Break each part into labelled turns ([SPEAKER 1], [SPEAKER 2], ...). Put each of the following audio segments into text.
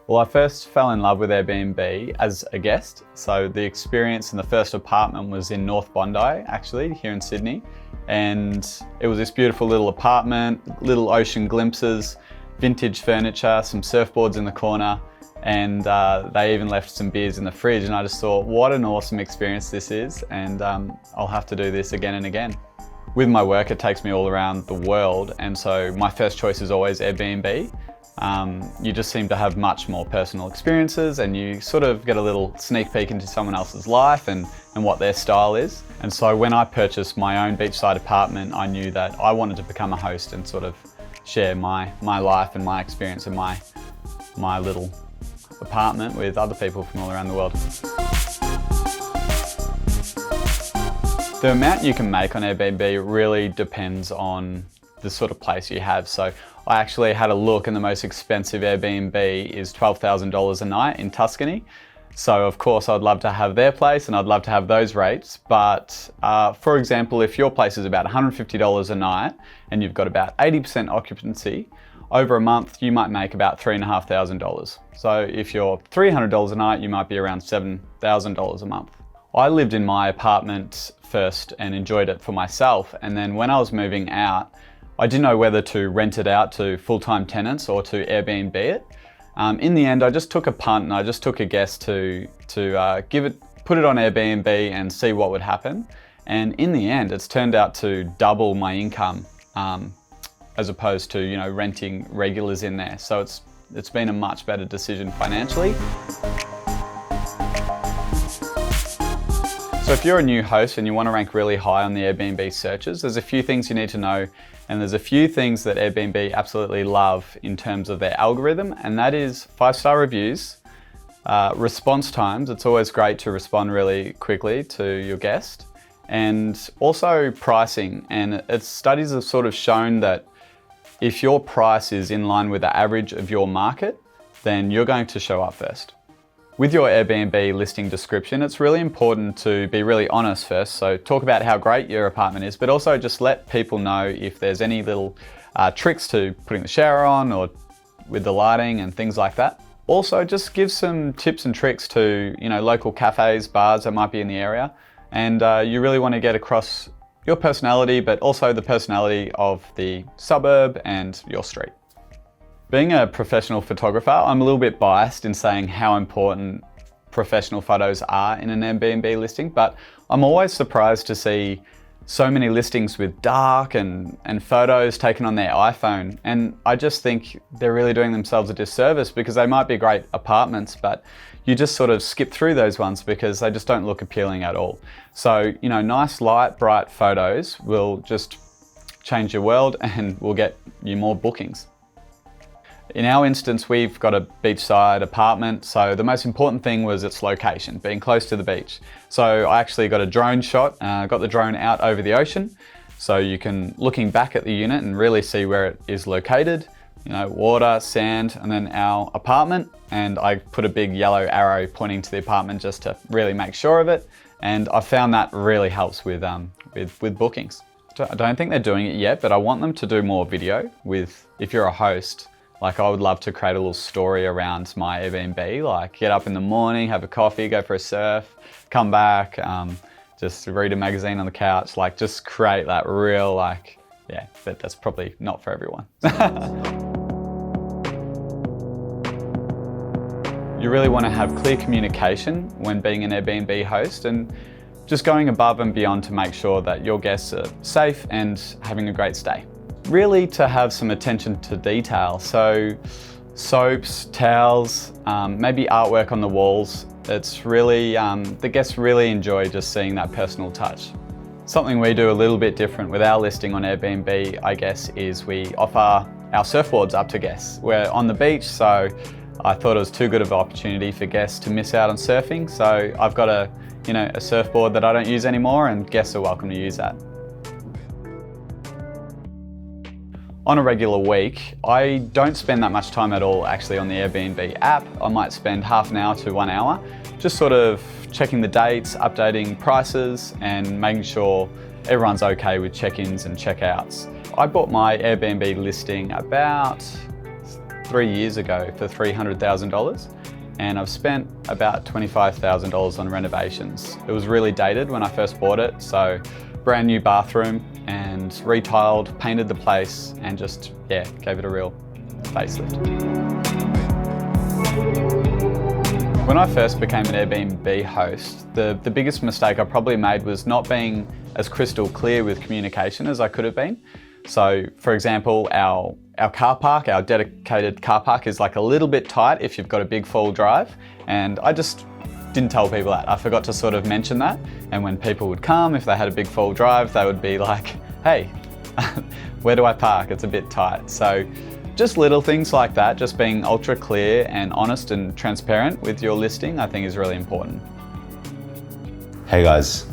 [SPEAKER 1] Well, I first fell in love with Airbnb as a guest. So the experience in the first apartment was in North Bondi, actually, here in Sydney. And it was this beautiful little apartment, little ocean glimpses, vintage furniture, some surfboards in the corner, and they even left some beers in the fridge. And I just thought, what an awesome experience this is. And I'll have to do this again and again. With my work, it takes me all around the world. And so my first choice is always Airbnb. You just seem to have much more personal experiences, and you sort of get a little sneak peek into someone else's life and what their style is. And so when I purchased my own beachside apartment, I knew that I wanted to become a host and sort of share my life and my experience in my little apartment with other people from all around the world. The amount you can make on Airbnb really depends on the sort of place you have. So I actually had a look, and the most expensive Airbnb is $12,000 a night in Tuscany. So of course I'd love to have their place and I'd love to have those rates. But for example, if your place is about $150 a night and you've got about 80% occupancy, over a month you might make about $3,500. So if you're $300 a night, you might be around $7,000 a month. I lived in my apartment first and enjoyed it for myself. And then when I was moving out, I didn't know whether to rent it out to full-time tenants or to Airbnb it. In the end, I just took a punt and I just took a guess to put it on Airbnb and see what would happen. And in the end, it's turned out to double my income as opposed to renting regulars in there. So it's been a much better decision financially. So if you're a new host and you want to rank really high on the Airbnb searches, there's a few things you need to know, and there's a few things that Airbnb absolutely love in terms of their algorithm, and that is 5-star reviews, response times. It's always great to respond really quickly to your guest, and also pricing. And studies have sort of shown that if your price is in line with the average of your market, then you're going to show up first. With your Airbnb listing description, it's really important to be really honest first. So talk about how great your apartment is, but also just let people know if there's any little tricks to putting the shower on or with the lighting and things like that. Also, just give some tips and tricks to local cafes, bars that might be in the area. And you really want to get across your personality, but also the personality of the suburb and your street. Being a professional photographer, I'm a little bit biased in saying how important professional photos are in an Airbnb listing, but I'm always surprised to see so many listings with dark and photos taken on their iPhone. And I just think they're really doing themselves a disservice, because they might be great apartments, but you just sort of skip through those ones because they just don't look appealing at all. So, nice, light, bright photos will just change your world and will get you more bookings. In our instance, we've got a beachside apartment, so the most important thing was its location, being close to the beach. So I actually got a drone shot, got the drone out over the ocean, so you can, looking back at the unit, and really see where it is located, water, sand, and then our apartment. And I put a big yellow arrow pointing to the apartment just to really make sure of it. And I found that really helps with bookings. I don't think they're doing it yet, but I want them to do more video with, if you're a host, like I would love to create a little story around my Airbnb, like get up in the morning, have a coffee, go for a surf, come back, just read a magazine on the couch, like just create that real, but that's probably not for everyone. You really want to have clear communication when being an Airbnb host, and just going above and beyond to make sure that your guests are safe and having a great stay. Really to have some attention to detail, so soaps, towels, maybe artwork on the walls. It's really, the guests really enjoy just seeing that personal touch. Something we do a little bit different with our listing on Airbnb, I guess, is we offer our surfboards up to guests. We're on the beach, so I thought it was too good of an opportunity for guests to miss out on surfing. So I've got a surfboard that I don't use anymore, and guests are welcome to use that. On a regular week, I don't spend that much time at all actually on the Airbnb app. I might spend half an hour to 1 hour, just sort of checking the dates, updating prices, and making sure everyone's okay with check-ins and check-outs. I bought my Airbnb listing about 3 years ago for $300,000, and I've spent about $25,000 on renovations. It was really dated when I first bought it, so brand new bathroom and retiled, painted the place, and just, yeah, gave it a real facelift. When I first became an Airbnb host, the biggest mistake I probably made was not being as crystal clear with communication as I could have been. So, for example, our car park, our dedicated car park is like a little bit tight if you've got a big full drive, and I just didn't tell people that. I forgot to sort of mention that, and when people would come, if they had a big full drive, they would be like, hey, where do I park? It's a bit tight. So just little things like that, just being ultra clear and honest and transparent with your listing, I think is really important.
[SPEAKER 2] Hey guys,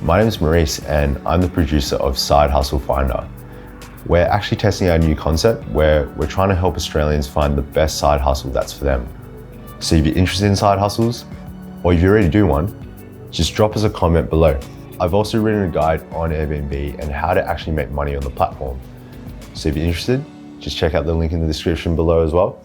[SPEAKER 2] my name is Maurice and I'm the producer of Side Hustle Finder. We're actually testing our new concept where we're trying to help Australians find the best side hustle that's for them. So if you're interested in side hustles, or if you already do one, just drop us a comment below. I've also written a guide on Airbnb and how to actually make money on the platform. So if you're interested, just check out the link in the description below as well.